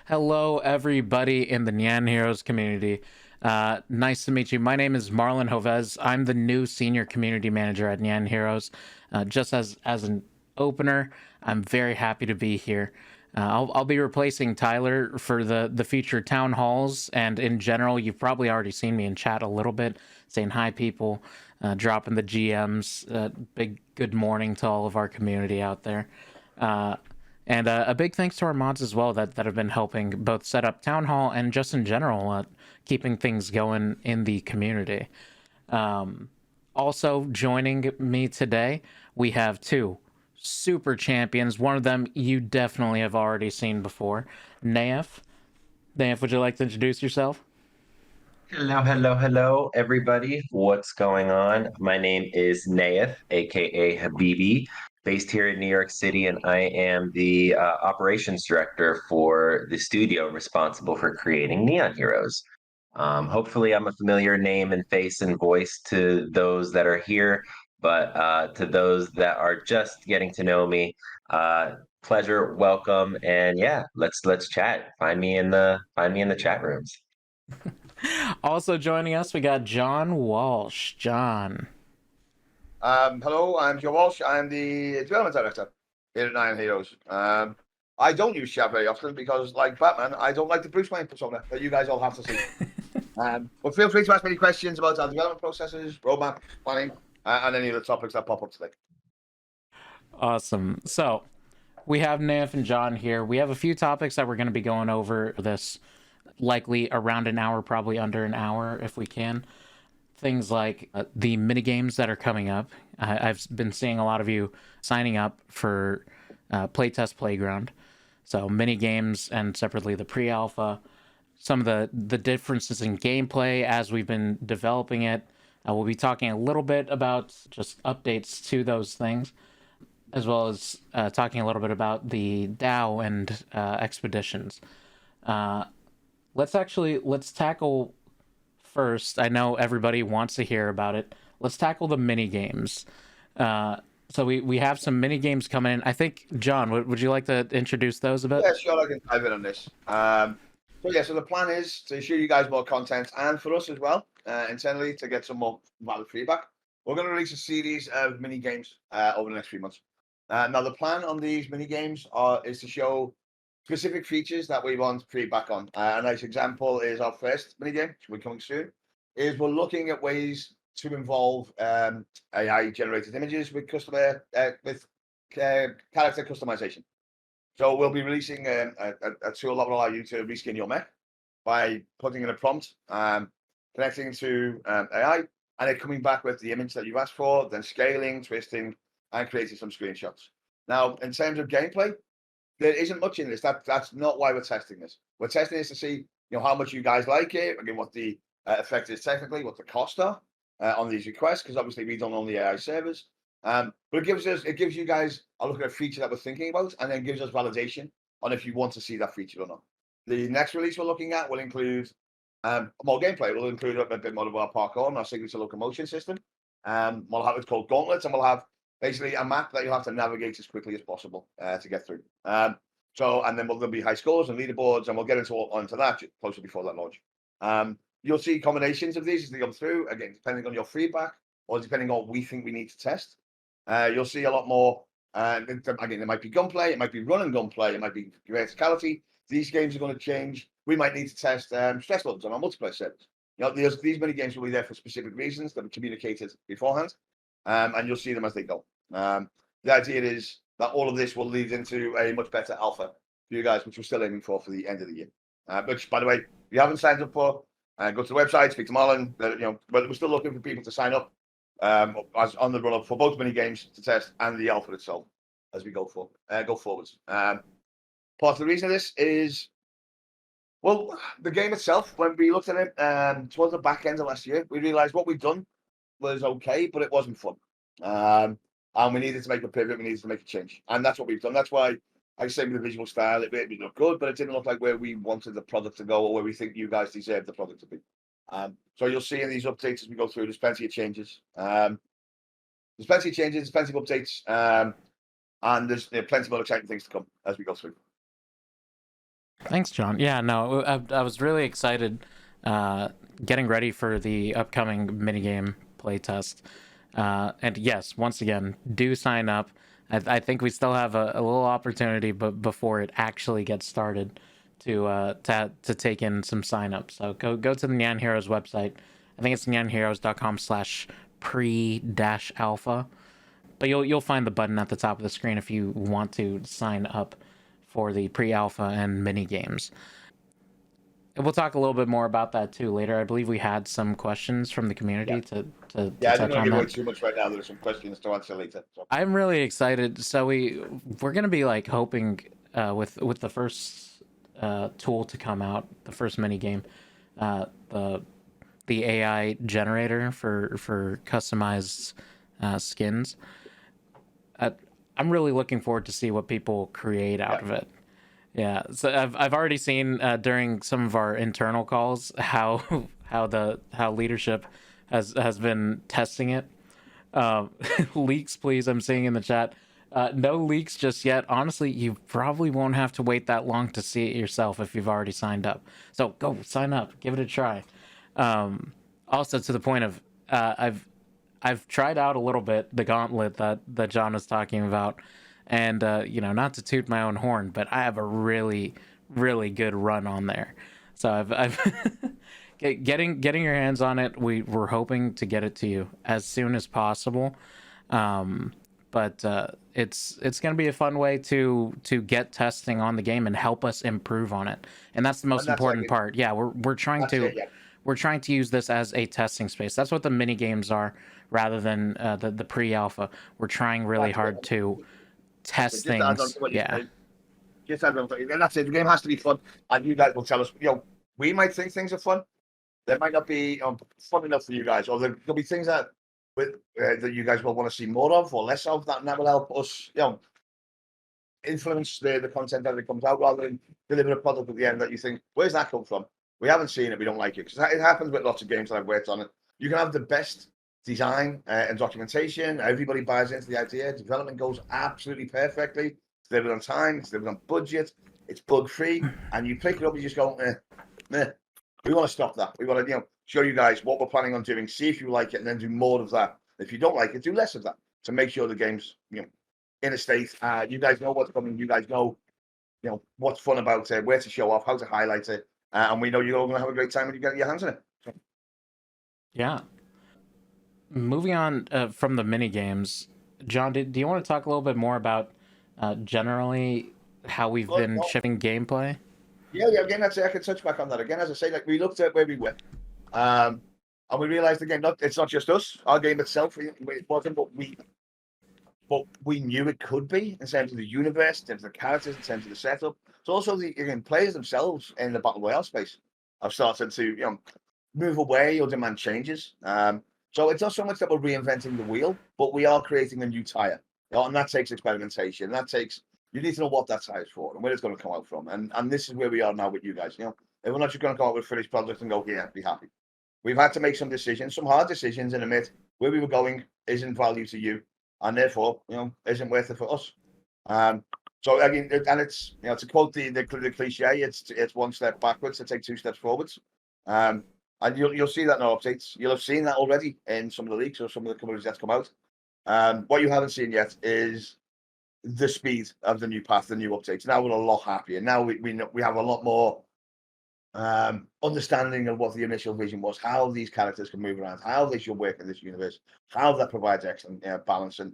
Hello, everybody in the Nyan Heroes community. Nice to meet you. My name is Marlon Jovez. I'm the new senior community manager at Nyan Heroes. Just as an opener, I'm very happy to be here. I'll be replacing Tyler for the future town halls, and in general, you've probably already seen me in chat a little bit, saying hi, people, dropping the GMs. Big good morning to all of our community out there. Uh, and a big thanks to our mods as well that have been helping both set up Town Hall and just in general, keeping things going in the community. Um, Also joining me today, we have two super champions. One of them you definitely have already seen before, Nayef. Nayef, would you like to introduce yourself? Hello, everybody. What's going on? My name is Nayef, aka Habibi, based here in New York City, and I am the operations director for the studio responsible for creating Neon Heroes. Hopefully, I'm a familiar name and face and voice to those that are here, but to those that are just getting to know me, uh, pleasure, welcome, and yeah, let's chat. Find me in the chat rooms. Also joining us, we got John Walsh. John. Hello, I'm Joe Walsh. I'm the development director here at Nyan Heroes. I don't use chat very often because, like Batman, I don't like the Bruce Wayne persona that you guys all have to see. But feel free to ask me any questions about our development processes, roadmap, planning, and any of the topics that pop up today. Awesome. So we have Nayef and John here. We have a few topics that we're going to be going over this likely around an hour, probably under an hour if we can. Things like the mini games that are coming up. I've been seeing a lot of you signing up for Playtest Playground. So mini games and separately the pre-alpha. Some of the differences in gameplay as we've been developing it. We'll be talking a little bit about just updates to those things, as well as talking a little bit about the Dao and expeditions. Uh, let's tackle first. I know everybody wants to hear about it. Let's tackle the mini games. So we have some mini games coming in. I think John, would you like to introduce those a bit? Yeah, sure, I can dive in on this. So the plan is to show you guys more content and for us as well, internally, to get some more valid feedback. We're going to release a series of mini games over the next few months. Now, the plan on these mini games is to show specific features that we want feedback on. A nice example is our first mini game, which will be coming soon. Is we're looking at ways to involve AI generated images with character customization. So we'll be releasing a tool that will allow you to reskin your mech by putting in a prompt, connecting to AI, and it coming back with the image that you've asked for, then scaling, twisting, and creating some screenshots. Now, in terms of gameplay, there isn't much in this. That's not why we're testing this. We're testing this to see, how much you guys like it, again, what the effect is technically, what the costs are on these requests, because obviously we don't own the AI servers. But it gives you guys a look at a feature that we're thinking about, and then gives us validation on if you want to see that feature or not. The next release we're looking at will include more gameplay. We'll include a bit more of our parkour and our signature locomotion system. We'll have it's called Gauntlets, and we'll have basically a map that you'll have to navigate as quickly as possible to get through. And then there'll be high scores and leaderboards, and we'll get onto that closer before that launch. You'll see combinations of these as they come through, again, depending on your feedback or depending on what we think we need to test. You'll see a lot more. Again, it might be gunplay, it might be run and gunplay, it might be verticality. These games are going to change. We might need to test stress levels on our multiplayer servers. These mini games will be there for specific reasons that are communicated beforehand, and you'll see them as they go. The idea is that all of this will lead into a much better alpha for you guys, which we're still aiming for the end of the year. Which, by the way, if you haven't signed up for, go to the website, speak to Marlon. But we're still looking for people to sign up as on the run up for both mini games to test and the alpha itself as we go forwards. Part of the reason of this is, well, the game itself. When we looked at it towards the back end of last year, we realised what we'd done was okay, but it wasn't fun. And we needed to make a pivot. We needed to make a change, and that's what we've done. That's why I say with the visual style, it looked good, but it didn't look like where we wanted the product to go or where we think you guys deserve the product to be. So you'll see in these updates as we go through, there's plenty of changes. There's plenty of changes, plenty of updates, and there's plenty more exciting things to come as we go through. Thanks, John. Yeah, no, I was really excited getting ready for the upcoming minigame playtest. And yes, once again, do sign up. I think we still have a little opportunity, but before it actually gets started, to take in some signups. So go to the Nyan Heroes website. I think it's nyanheroes.com/pre-alpha. But you'll find the button at the top of the screen if you want to sign up for the pre-alpha and mini games. We'll talk a little bit more about that too later. I believe we had some questions from the community to Yeah, I touch didn't want to on give away that. too much right now. There's some questions to answer later. So. I'm really excited. So we're gonna be like hoping with the first tool to come out, the first mini game, the AI generator for customized skins. Uh, I'm really looking forward to see what people create out of it. Yeah, so I've already seen during some of our internal calls how how leadership has been testing it. Leaks, please. I'm seeing in the chat. No leaks just yet. Honestly, you probably won't have to wait that long to see it yourself if you've already signed up. So go sign up, give it a try. Also, to the point of, I've tried out a little bit the gauntlet that John was talking about, and not to toot my own horn, but I have a really good run on there. So I've getting your hands on it. We're hoping to get it to you as soon as possible. But it's going to be a fun way to get testing on the game and help us improve on it. And that's the most important part. Yeah, we're trying to we're trying to use this as a testing space. That's what the mini games are, rather than the pre-alpha. We're trying really hard to test things. Yeah. Just add on, and that's it. The game has to be fun, and you guys will tell us. We might think things are fun. They might not be fun enough for you guys, or there'll be things that that you guys will want to see more of or less of. That will help us, influence the content that it comes out, rather than deliver a product at the end that you think, where's that come from? We haven't seen it, we don't like it. Because it happens with lots of games that I've worked on. You can have the best design and documentation. Everybody buys into the idea. Development goes absolutely perfectly. It's delivered on time. It's delivered on budget. It's bug free. And you pick it up, you just go, meh. We want to stop that. We want to, show you guys what we're planning on doing. See if you like it, and then do more of that. If you don't like it, do less of that to make sure the game's, in a state. You guys know what's coming. You guys know, what's fun about it, where to show off, how to highlight it, and we know you're all going to have a great time when you get your hands on it. So. Yeah. Moving on from the mini games, John, do you want to talk a little bit more about generally how we've been shipping gameplay? Yeah. Again, I can touch back on that again. As I say, like we looked at where we went, and we realized again, it's not just us. Our game itself, it wasn't what we knew it could be in terms of the universe, in terms of the characters, in terms of the setup. It's also the players themselves in the battle royale space have started to move away or demand changes. So it's not so much that we're reinventing the wheel, but we are creating a new tire, and that takes experimentation. You need to know what that tire is for and where it's going to come out from. And this is where we are now with you guys. We're not just going to come out with a finished product and go, yeah, be happy. We've had to make some decisions, some hard decisions, and admit where we were going isn't value to you, and therefore, isn't worth it for us. So again, and it's to quote the cliche, it's one step backwards to take two steps forwards. And you'll see that in our updates. You'll have seen that already in some of the leaks or some of the coverage that's come out. What you haven't seen yet is the speed of the new path, the new updates. Now we're a lot happier. Now we have a lot more understanding of what the initial vision was, how these characters can move around, how they should work in this universe, how that provides excellent balance and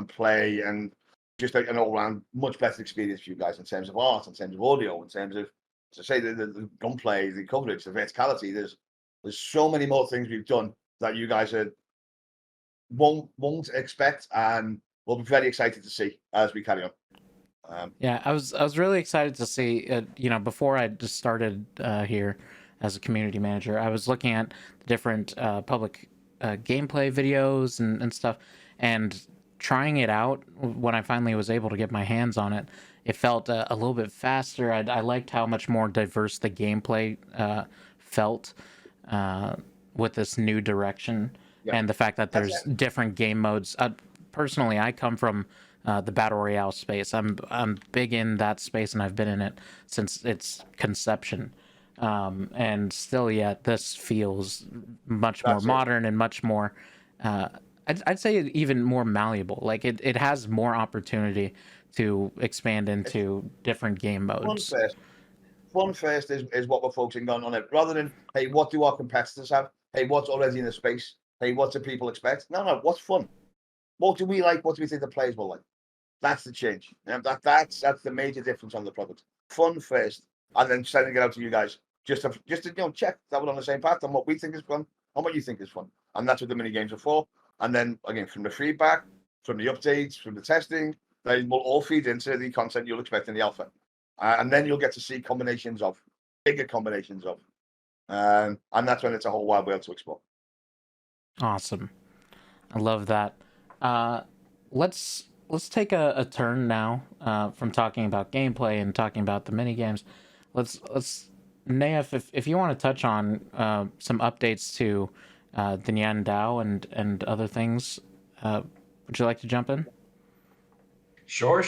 play, and just an all-round much better experience for you guys in terms of art, in terms of audio, in terms of, as I say, the gunplay, the coverage, the verticality. There's so many more things we've done that you guys won't expect, and we'll be very excited to see as we carry on. Yeah, I was really excited to see, before I just started here as a community manager, I was looking at the different public gameplay videos and stuff, and trying it out. When I finally was able to get my hands on it, it felt a little bit faster. I liked how much more diverse the gameplay felt with this new direction, and the fact that there's different game modes. Personally, I come from the battle royale space. I'm big in that space, and I've been in it since its conception. And still, yeah, this feels much more That's it. modern and much more. I'd say even more malleable. Like it has more opportunity to expand It's into different game fun modes. first. Fun first is what we're focusing on it, rather than, hey, what do our competitors have? Hey, what's already in the space? Hey, what do people expect? No, what's fun? What do we like? What do we think the players will like? That's the change. And that's the major difference on the product. Fun first, and then sending it out to you guys just to check that we're on the same path and what we think is fun and what you think is fun. And that's what the mini games are for. And then again, from the feedback, from the updates, from the testing, they will all feed into the content you'll expect in the alpha. And then you'll get to see bigger combinations of. And that's when it's a whole wide world to explore. Awesome. I love that. Let's take a turn now from talking about gameplay and talking about the mini games. Let's Nayef, if you want to touch on some updates to the Nyan Dao and other things, would you like to jump in? Sure.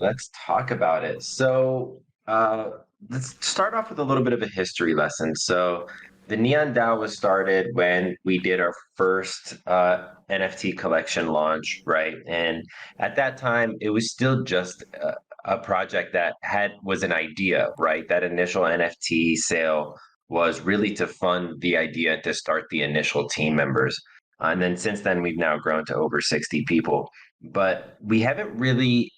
Let's talk about it. So, let's start off with a little bit of a history lesson. So, the Nyan Dao was started when we did our first NFT collection launch, right? And at that time, it was still just a project that was an idea, right? That initial NFT sale was really to fund the idea to start the initial team members. And then since then, we've now grown to over 60 people, but we haven't really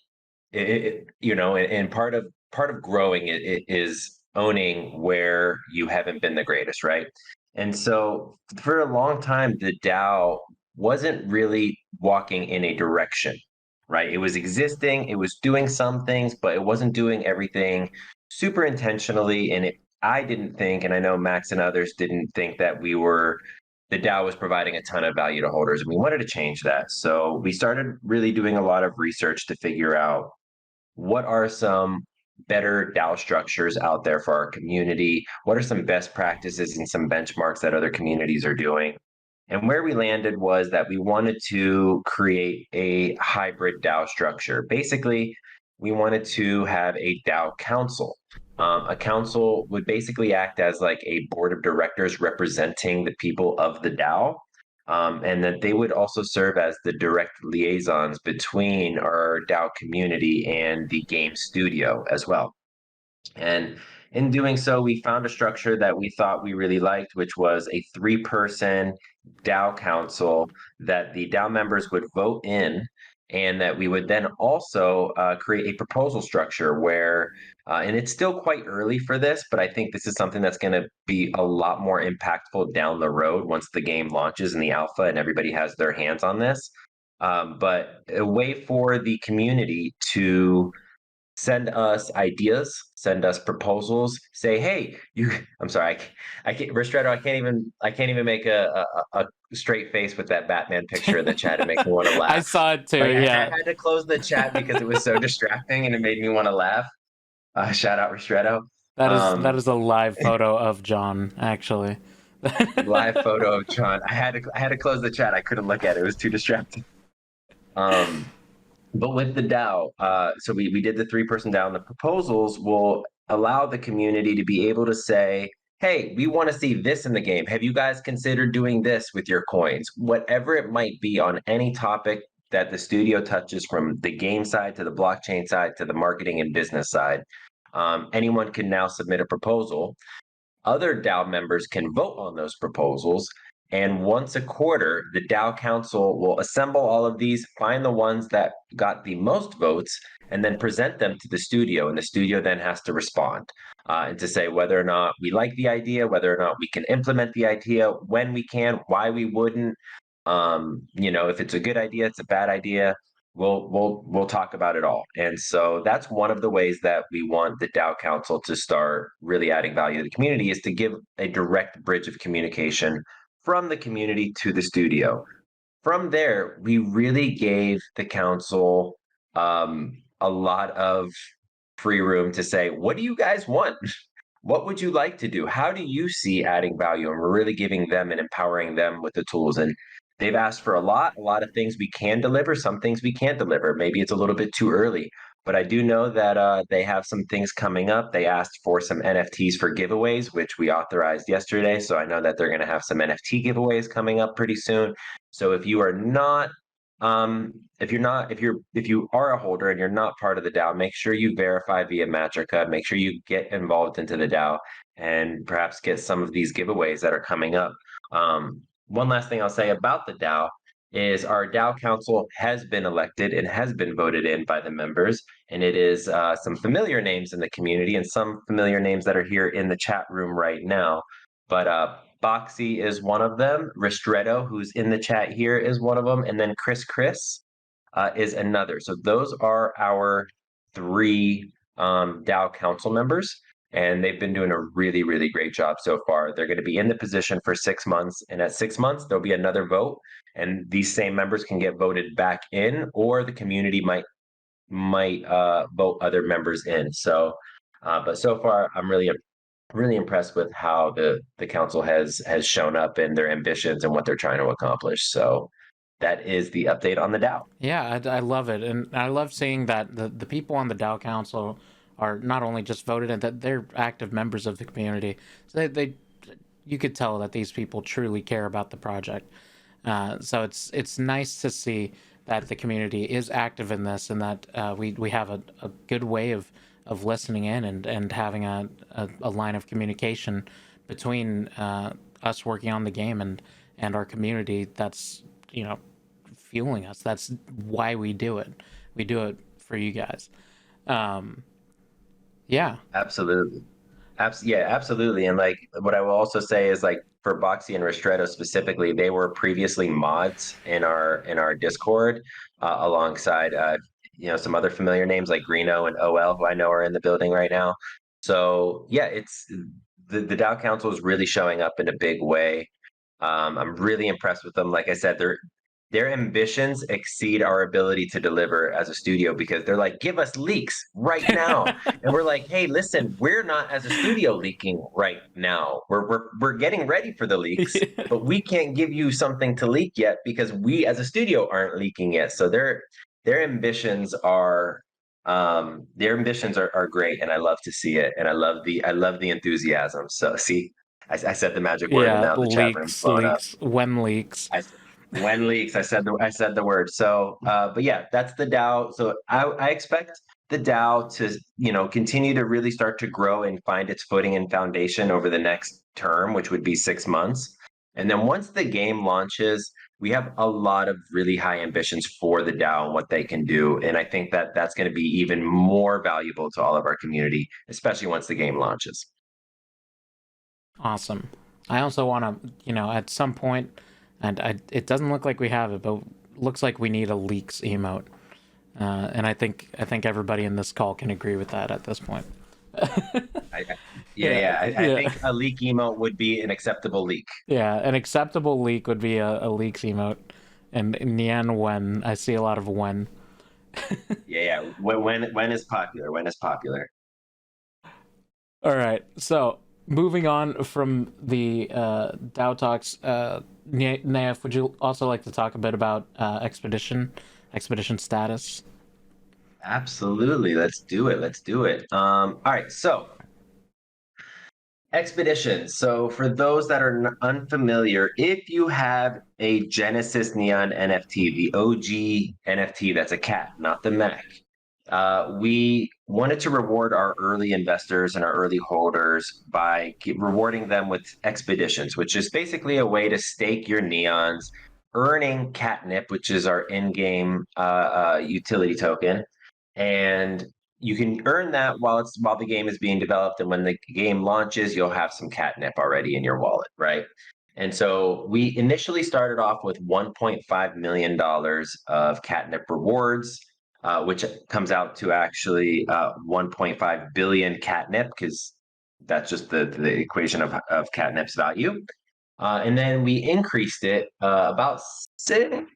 and part of growing it is owning where you haven't been the greatest, right? And so for a long time the DAO wasn't really walking in a direction, right? It was existing, it was doing some things, but it wasn't doing everything super intentionally. And I didn't think, and I know Max and others didn't think, that the DAO was providing a ton of value to holders, and we wanted to change that. So we started really doing a lot of research to figure out what are some better DAO structures out there for our community? What are some best practices and some benchmarks that other communities are doing? And where we landed was that we wanted to create a hybrid DAO structure. Basically, we wanted to have a DAO council. A council would basically act as like a board of directors representing the people of the DAO. And that they would also serve as the direct liaisons between our DAO community and the game studio as well. And in doing so, we found a structure that we thought we really liked, which was a 3-person DAO council that the DAO members would vote in, and that we would then also create a proposal structure where, and it's still quite early for this, but I think this is something that's going to be a lot more impactful down the road once the game launches in the alpha and everybody has their hands on this. But a way for the community to send us ideas, send us proposals, say, hey, I'm sorry, I can't, Ristretto, I can't even make a straight face with that Batman picture in the chat. It makes me want to I laugh. saw it too. Like, Yeah, I had to close the chat because it was so distracting and it made me want to laugh. Shout out Ristretto. that is a live photo of John, actually. Live photo of John. I had to close the chat. I couldn't look at it. It was too distracting. But with the DAO, so we did the 3-person DAO, and the proposals will allow the community to be able to say, hey, we want to see this in the game. Have you guys considered doing this with your coins? Whatever it might be on any topic that the studio touches, from the game side to the blockchain side to the marketing and business side, anyone can now submit a proposal. Other DAO members can vote on those proposals. And once a quarter, the DAO Council will assemble all of these, find the ones that got the most votes, and then present them to the studio. And the studio then has to respond and to say whether or not we like the idea, whether or not we can implement the idea, when we can, why we wouldn't. If it's a good idea, it's a bad idea. We'll talk about it all. And so that's one of the ways that we want the DAO Council to start really adding value to the community, is to give a direct bridge of communication from the community to the studio. From there, we really gave the council a lot of free room to say, what do you guys want? What would you like to do? How do you see adding value? And we're really giving them and empowering them with the tools. And they've asked for a lot of things we can deliver, some things we can't deliver. Maybe it's a little bit too early, but I do know that they have some things coming up. They asked for some NFTs for giveaways, which we authorized yesterday. So I know that they're going to have some NFT giveaways coming up pretty soon. So if you are not if you are a holder and you're not part of the DAO, make sure you verify via Matrica. Make sure you get involved into the DAO and perhaps get some of these giveaways that are coming up. One last thing I'll say about the DAO is our DAO council has been elected and has been voted in by the members, and it is some familiar names in the community and some familiar names that are here in the chat room right now. But Boxy is one of them. Ristretto, who's in the chat here, is one of them, and then Chris is another. So those are our three DAO council members, and they've been doing a really, really great job so far. They're going to be in the position for 6 months, and at 6 months, there'll be another vote, and these same members can get voted back in, or the community might vote other members in. So, but so far, I'm really impressed with how the council has shown up and their ambitions and what they're trying to accomplish. So that is the update on the DAO. Yeah, I love it, and I love seeing that the people on the DAO council are not only just voted in, that they're active members of the community. So they you could tell that these people truly care about the project. So it's nice to see that the community is active in this, and that we have a good way of listening in and having a line of communication between us working on the game and our community that's, fueling us. That's why we do it. We do it for you guys. Yeah. Absolutely. Yeah, absolutely. And like what I will also say is like for Boxy and Ristretto specifically, they were previously mods in our Discord alongside some other familiar names like Greeno and OL, who I know are in the building right now. So yeah, it's the DAO Council is really showing up in a big way. I'm really impressed with them. Like I said, their ambitions exceed our ability to deliver as a studio, because they're like, give us leaks right now. And we're like, hey, listen, we're not as a studio leaking right now. We're getting ready for the leaks, but we can't give you something to leak yet because we as a studio aren't leaking yet. So their ambitions are great, and I love to see it, and I love the enthusiasm. So see, I said the magic word, and Yeah, now the chat room's blowing up. When leaks. When leaks, I said the word. So, but yeah, that's the DAO. So I expect the DAO to continue to really start to grow and find its footing and foundation over the next term, which would be 6 months. And then once the game launches, we have a lot of really high ambitions for the DAO and what they can do. And I think that that's going to be even more valuable to all of our community, especially once the game launches. Awesome. I also want to, at some point, and it doesn't look like we have it, but looks like we need a leaks emote. And I think everybody in this call can agree with that at this point. I think a leak emote would be an acceptable leak. Yeah, an acceptable leak would be a leaks emote. And Nyan when. I see a lot of when. Yeah. When is popular? When is popular? All right. So moving on from the DAO talks, Nayef, would you also like to talk a bit about expedition status? Absolutely. Let's do it. All right. So expeditions. So for those that are unfamiliar, if you have a Genesis Neon NFT, the OG NFT, that's a cat, not the mech. We wanted to reward our early investors and our early holders by rewarding them with expeditions, which is basically a way to stake your neons, earning catnip, which is our in-game utility token, and you can earn that while the game is being developed. And when the game launches, you'll have some catnip already in your wallet, right? And so we initially started off with $1.5 million of catnip rewards, which comes out to actually 1.5 billion catnip, because that's just the equation of catnip's value. And then we increased it about 7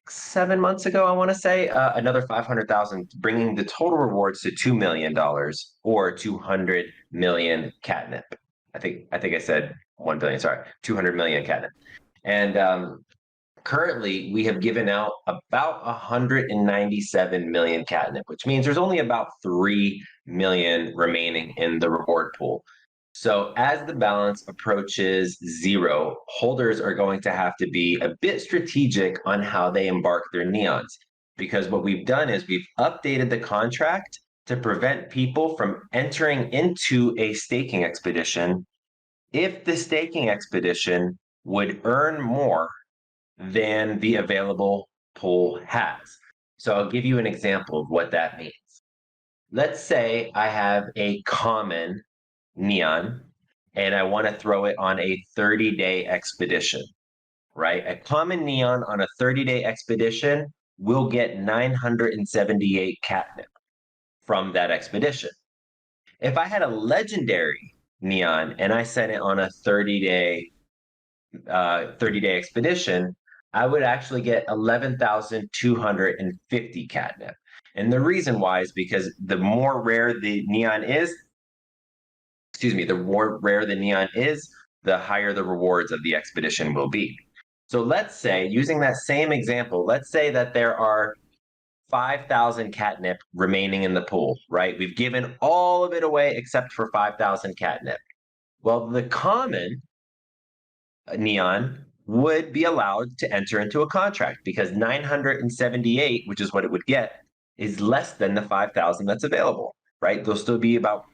months ago, I want to say, another 500,000, bringing the total rewards to $2 million, or 200 million catnip. I think I said 1 billion. Sorry, 200 million catnip. And Currently, we have given out about 197 million catnip, which means there's only about 3 million remaining in the reward pool. So, as the balance approaches zero, holders are going to have to be a bit strategic on how they embark their neons. Because what we've done is we've updated the contract to prevent people from entering into a staking expedition if the staking expedition would earn more than the available pool has. So I'll give you an example of what that means. Let's say I have a common neon and I want to throw it on a 30-day expedition, right? A common neon on a 30-day expedition will get 978 catnip from that expedition. If I had a legendary neon and I sent it on a 30-day expedition, I would actually get 11,250 catnip. And the reason why is because the more rare the neon is, the more rare the neon is, the higher the rewards of the expedition will be. So let's say, using that same example, let's say that there are 5,000 catnip remaining in the pool, right? We've given all of it away except for 5,000 catnip. Well, the common neon would be allowed to enter into a contract because 978, which is what it would get, is less than the 5,000 that's available, right? There'll still be about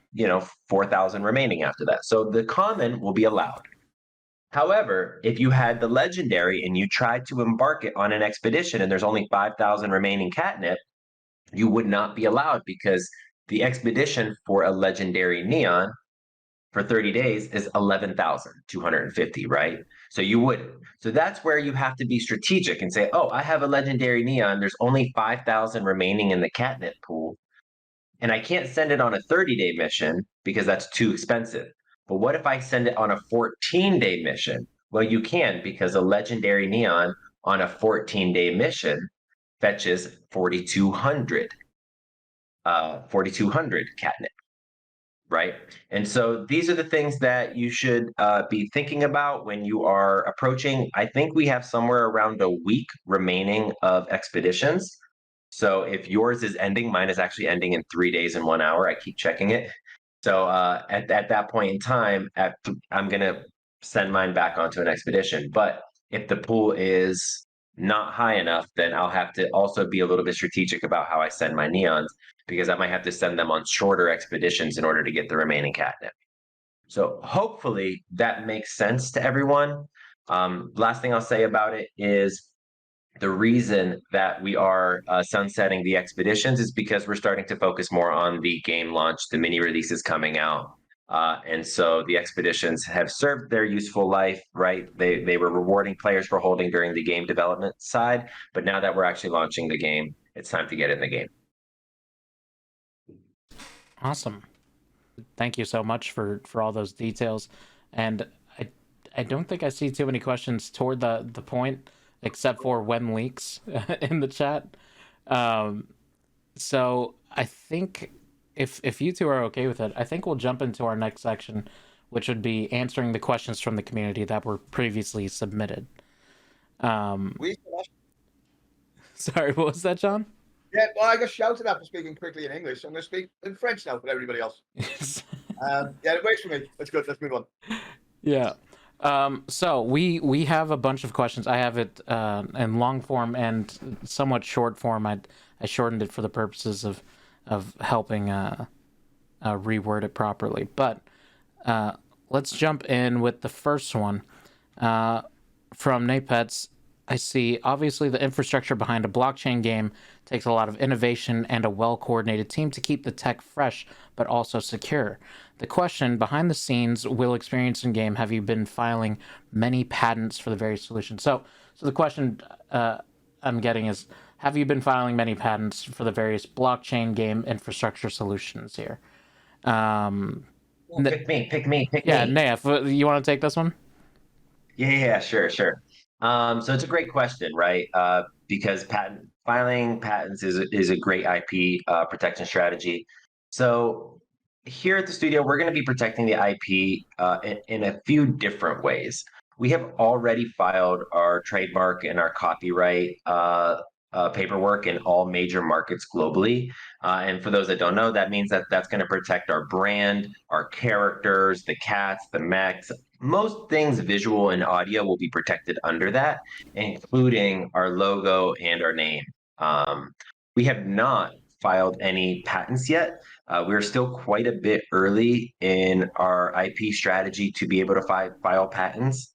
4,000 remaining after that. So the common will be allowed. However, if you had the legendary and you tried to embark it on an expedition and there's only 5,000 remaining catnip, you would not be allowed because the expedition for a legendary neon for 30 days is 11,250, right? So you wouldn't. So that's where you have to be strategic and say, oh, I have a legendary neon. There's only 5,000 remaining in the catnip pool. And I can't send it on a 30-day mission because that's too expensive. But what if I send it on a 14-day mission? Well, you can because a legendary neon on a 14-day mission fetches 4,200 catnip, right? And so these are the things that you should be thinking about when you are approaching. I think we have somewhere around a week remaining of expeditions. So if yours is ending, mine is actually ending in 3 days and 1 hour. I keep checking it. So at that point in time, I'm going to send mine back onto an expedition. But if the pool is not high enough, then I'll have to also be a little bit strategic about how I send my neons because I might have to send them on shorter expeditions in order to get the remaining catnip. So hopefully that makes sense to everyone. Last thing I'll say about it is the reason that we are sunsetting the expeditions is because we're starting to focus more on the game launch, the mini releases coming out. And so the expeditions have served their useful life, right? They were rewarding players for holding during the game development side, but now that we're actually launching the game, it's time to get in the game. Awesome. Thank you so much for all those details. And I don't think I see too many questions toward the point, except for when leaks in the chat. So I think if you two are okay with it, I think we'll jump into our next section, which would be answering the questions from the community that were previously submitted. Sorry, what was that, John? Yeah, well, I got shouted at for speaking quickly in English. I'm going to speak in French now for everybody else. Yeah, it works for me. That's good. Let's move on. Yeah. So we have a bunch of questions. I have it in long form and somewhat short form. I shortened it for the purposes of helping reword it properly. But let's jump in with the first one from Napets. I see, obviously, the infrastructure behind a blockchain game takes a lot of innovation and a well-coordinated team to keep the tech fresh, but also secure. The question, behind the scenes, will experience in game, have you been filing many patents for the various solutions? So the question I'm getting is, have you been filing many patents for the various blockchain game infrastructure solutions here? Pick me. Yeah, Nayef, you want to take this one? Yeah, sure. So it's a great question, right? Because filing patents is a great IP protection strategy. So here at the studio, we're going to be protecting the IP in a few different ways. We have already filed our trademark and our copyright paperwork in all major markets globally. And for those that don't know, that means that that's going to protect our brand, our characters, the cats, the mechs. Most things visual and audio will be protected under that, including our logo and our name. We have not filed any patents yet. We're still quite a bit early in our IP strategy to be able to file patents.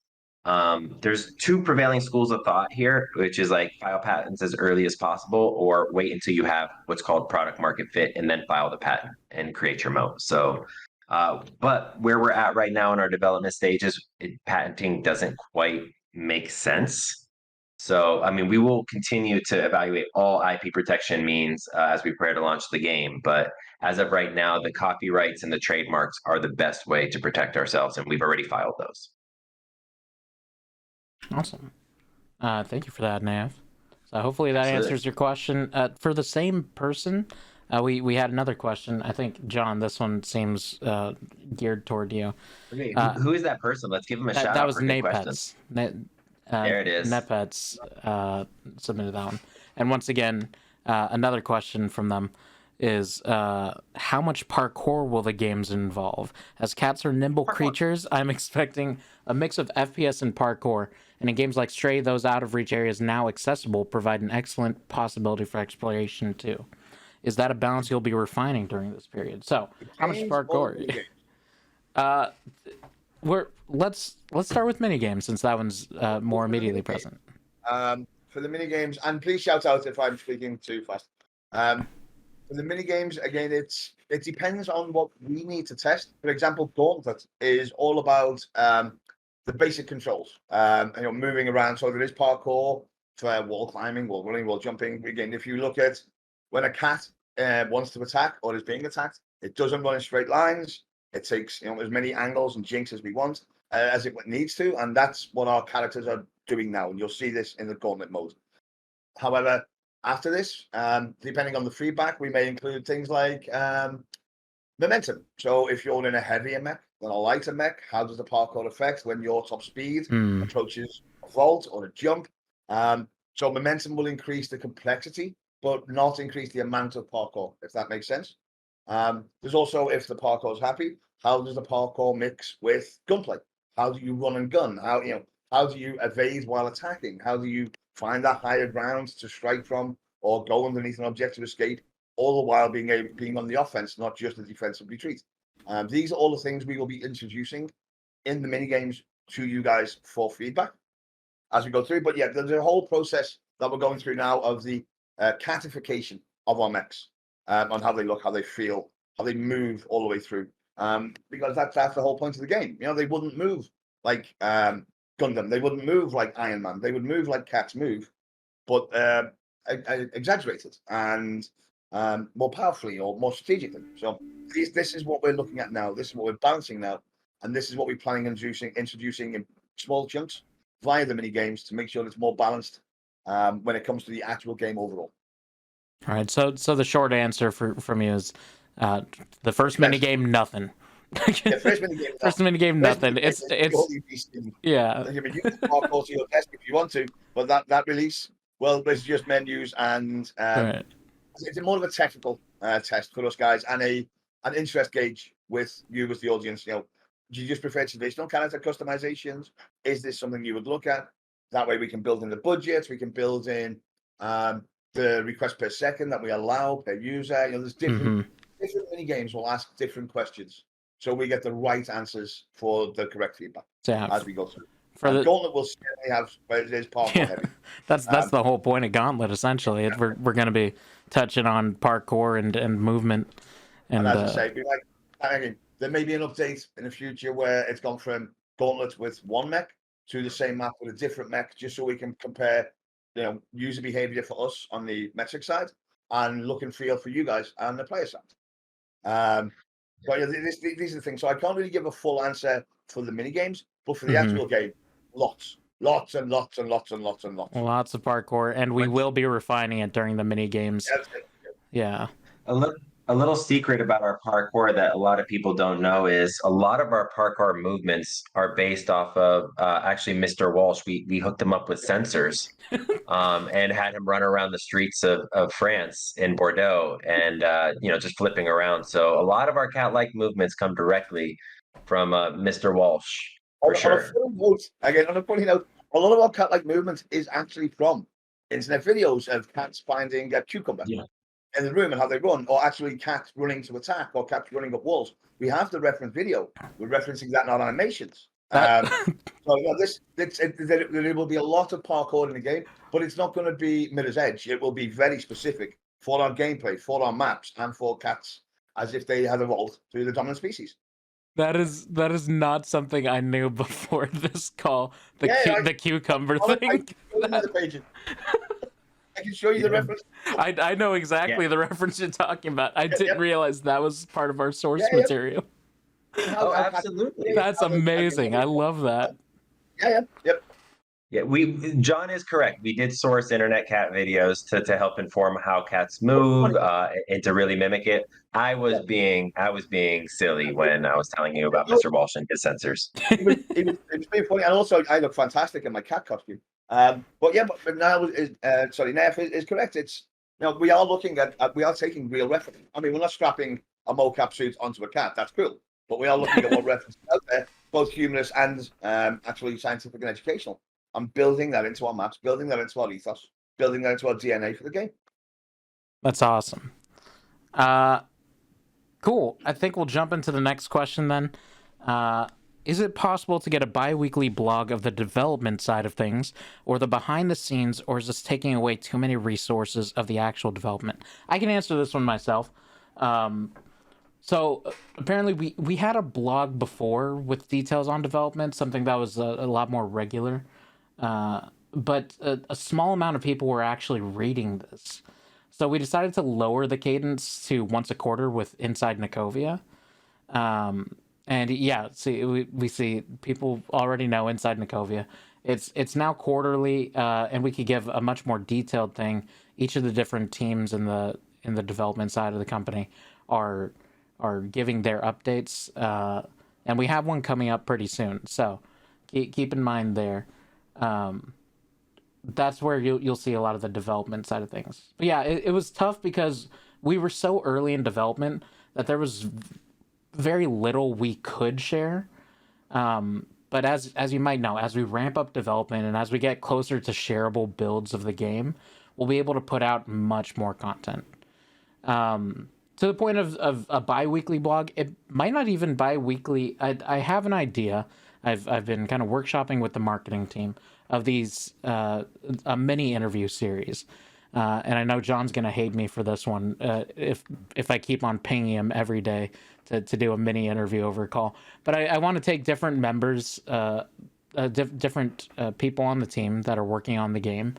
There's two prevailing schools of thought here, which is like file patents as early as possible, or wait until you have what's called product market fit and then file the patent and create your moat. So, but where we're at right now in our development stages, patenting doesn't quite make sense. So, I mean, we will continue to evaluate all IP protection means as we prepare to launch the game. But as of right now, the copyrights and the trademarks are the best way to protect ourselves, and we've already filed those. Awesome. Thank you for that, Nayef. So hopefully that Absolutely. answers your question. For the same person, we had another question. I think, John, this one seems geared toward you. Okay, who is that person? Let's give him a shout That out was for good questions. Napets. There it is. Nepets submitted that one. And once again, another question from them is how much parkour will the games involve? As cats are nimble creatures, I'm expecting a mix of FPS and parkour. And in games like Stray, those out-of-reach areas now accessible provide an excellent possibility for exploration too. Is that a balance you'll be refining during this period? So, how much parkour? Let's start with minigames since that one's more immediately present. For the minigames, and please shout out if I'm speaking too fast. For the minigames, again, it depends on what we need to test. For example, Gauntlet is all about the basic controls, moving around. So there is parkour for wall climbing, wall running, wall jumping. Again, if you look at when a cat wants to attack or is being attacked, it doesn't run in straight lines. It takes as many angles and jinks as we want, as it needs to, and that's what our characters are doing now. And you'll see this in the Gauntlet mode. However, after this, depending on the feedback, we may include things like momentum. So if you're in a heavier mech than a lighter mech, how does the parkour affect when your top speed approaches a vault or a jump? So momentum will increase the complexity, but not increase the amount of parkour, if that makes sense. There's also, if the parkour is happy, how does the parkour mix with gunplay? How do you run and gun? How do you evade while attacking? How do you find that higher ground to strike from or go underneath an object to escape, all the while being on the offense, not just a defensive retreat? These are all the things we will be introducing in the minigames to you guys for feedback as we go through. But yeah, there's a whole process that we're going through now of the catification of our mechs, on how they look, how they feel, how they move all the way through. Because that's the whole point of the game. They wouldn't move like Gundam. They wouldn't move like Iron Man. They would move like cats move, but exaggerated and more powerfully or more strategically. So this is what we're looking at now. This is what we're balancing now, and this is what we're planning on introducing in small chunks via the mini games to make sure it's more balanced when it comes to the actual game overall. All right, so the short answer from you is the first mini game, nothing. Yeah, first mini game, nothing. It's yeah. You can use parkour to your desk if you want to, but that release, well, there's just menus and Right. It's more of a technical test for us guys and an interest gauge with you as the audience. Do you just prefer traditional character customizations? Is this something you would look at? That way we can build in the budget, we can build in the request per second that we allow per user. There's different mini games will ask different questions, so we get the right answers for the correct feedback as we go through. Gauntlet will certainly have, but it is parkour heavy. That's the whole point of Gauntlet. Essentially, we're going to be touching on parkour and movement. And as I say, there may be an update in the future where it's gone from Gauntlet with one mech to the same map with a different mech, just so we can compare user behavior for us on the metric side and look and feel for you guys on the player side. So yeah, these are the things. So I can't really give a full answer for the mini games, but for the actual game, lots and lots and lots and lots and lots. Lots of parkour, and we will be refining it during the mini games. Yeah. Yeah. A a little secret about our parkour that a lot of people don't know is a lot of our parkour movements are based off of actually Mr. Walsh. We hooked him up with sensors and had him run around the streets of France in Bordeaux and just flipping around. So a lot of our cat-like movements come directly from Mr. Walsh for On a sure. funny note, again, on a funny note, a lot of our cat-like movements is actually from internet videos of cats finding a cucumber Yeah. in the room and how they run, or actually cats running to attack, or cats running up walls. We have the reference video. We're referencing that in our animations. That- So there will be a lot of parkour in the game, but it's not going to be Mirror's Edge. It will be very specific for our gameplay, for our maps, and for cats, as if they had evolved through the dominant species. That is not something I knew before this call. The cucumber I thing. I can show you the reference. I know exactly the reference you're talking about. I didn't realize that was part of our source material. Oh, absolutely. That's amazing. I love that. Yep. Yeah, John is correct. We did source internet cat videos to help inform how cats move and to really mimic it. I was being silly when I was telling you about Mr. Walsh and his sensors. It was pretty funny, and also I look fantastic in my cat costume. But Nayef is correct. It's we are looking at we are taking real reference. I mean, we're not strapping a mocap suit onto a cat. That's cool. But we are looking at what references out there, both humorous and actually scientific and educational. I'm building that into our maps, building that into our ethos, building that into our DNA for the game. That's awesome. Cool. I think we'll jump into the next question then. Is it possible to get a bi-weekly blog of the development side of things, or the behind the scenes, or is this taking away too many resources of the actual development? I can answer this one myself. So apparently we had a blog before with details on development, something that was a lot more regular. But a small amount of people were actually reading this. So we decided to lower the cadence to once a quarter with Inside Nikovia. And yeah, see, we see people already know Inside Nikovia. It's now quarterly, and we could give a much more detailed thing. Each of the different teams in the development side of the company are giving their updates, and we have one coming up pretty soon. So keep in mind there. That's where you'll see a lot of the development side of things. But yeah, it was tough because we were so early in development that there was very little we could share. But as you might know, as we ramp up development and as we get closer to shareable builds of the game, we'll be able to put out much more content. To the point of a bi-weekly blog, it might not even bi-weekly. I have an idea. I've been kind of workshopping with the marketing team of these a mini interview series, and I know John's gonna hate me for this one if I keep on pinging him every day to do a mini interview over a call. But I want to take different members, different people on the team that are working on the game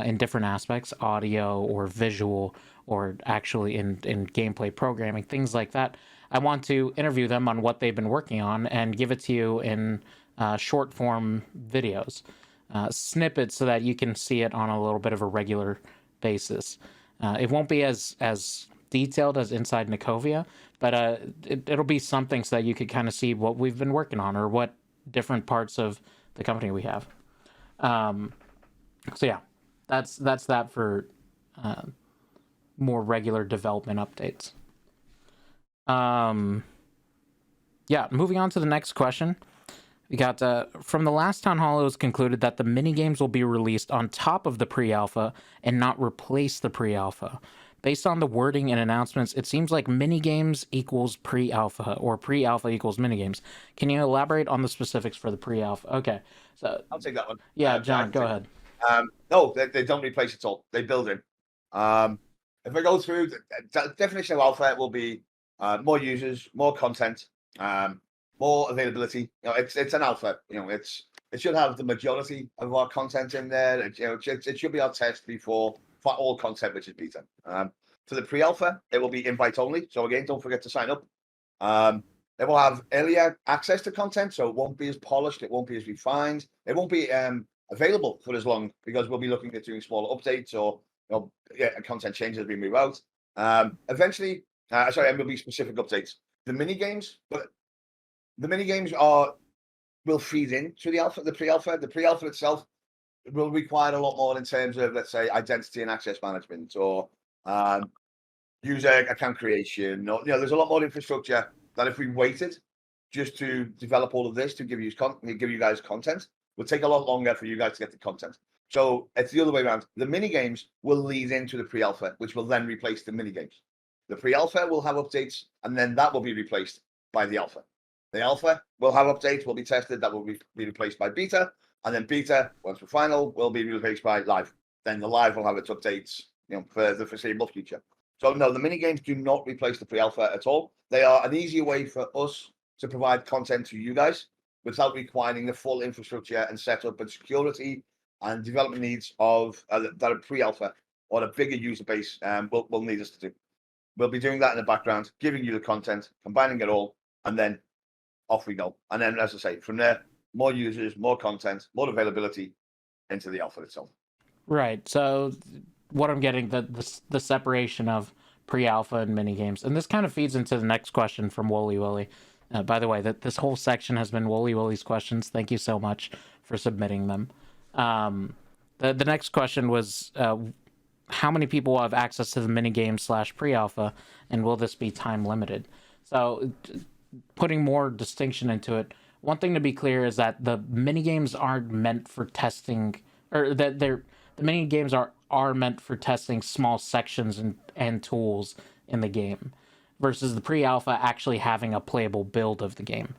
in different aspects, audio or visual or actually in gameplay programming, things like that. I want to interview them on what they've been working on and give it to you in short form videos, snippets, so that you can see it on a little bit of a regular basis. It won't be as detailed as Inside Nikovia, but it'll be something so that you could kind of see what we've been working on or what different parts of the company we have. So yeah, that's that for more regular development updates. Yeah, moving on to the next question. We got from the last town hall, it was concluded that the minigames will be released on top of the pre-alpha and not replace the pre-alpha. Based on the wording and announcements, it seems like minigames equals pre-alpha or pre-alpha equals minigames. Can you elaborate on the specifics for the pre-alpha? Okay, so I'll take that one. Yeah, John, go ahead. No, they don't replace it all. They build in. If I go through the definition of alpha, it will be more users, more content, more availability. It's an alpha. It should have the majority of our content in there. It should be our test before for all content which is beta. For the pre-alpha, it will be invite only. So again, don't forget to sign up. It will have earlier access to content, so it won't be as polished, it won't be as refined, it won't be available for as long because we'll be looking at doing smaller updates or content changes as we move out. Eventually, Sorry, and will be specific updates. The mini games, but the mini games will feed into the alpha, the pre-alpha. The pre-alpha itself will require a lot more in terms of, let's say, identity and access management, or user account creation. Or, there's a lot more infrastructure that if we waited just to develop all of this to give you guys content, would take a lot longer for you guys to get the content. So it's the other way around. The mini games will lead into the pre-alpha, which will then replace the mini games. The pre-alpha will have updates, and then that will be replaced by the alpha. The alpha will have updates, will be tested, that will be replaced by beta, and then beta, once we're final, will be replaced by live. Then the live will have its updates, for the foreseeable future. So no, the mini games do not replace the pre-alpha at all. They are an easier way for us to provide content to you guys without requiring the full infrastructure and setup and security and development needs of that a pre-alpha or a bigger user base will need us to do. We'll be doing that in the background, giving you the content, combining it all, and then off we go. And then, as I say, from there, more users, more content, more availability into the alpha itself. Right. So what I'm getting, the separation of pre-alpha and mini games, and this kind of feeds into the next question from Wooly Willy. By the way, this whole section has been Wooly Willy's questions. Thank you so much for submitting them. The next question was, how many people will have access to the mini game / pre-alpha, and will this be time limited? So, putting more distinction into it, one thing to be clear is that the mini games aren't meant for testing, or that the mini games are meant for testing small sections and tools in the game, versus the pre-alpha actually having a playable build of the game.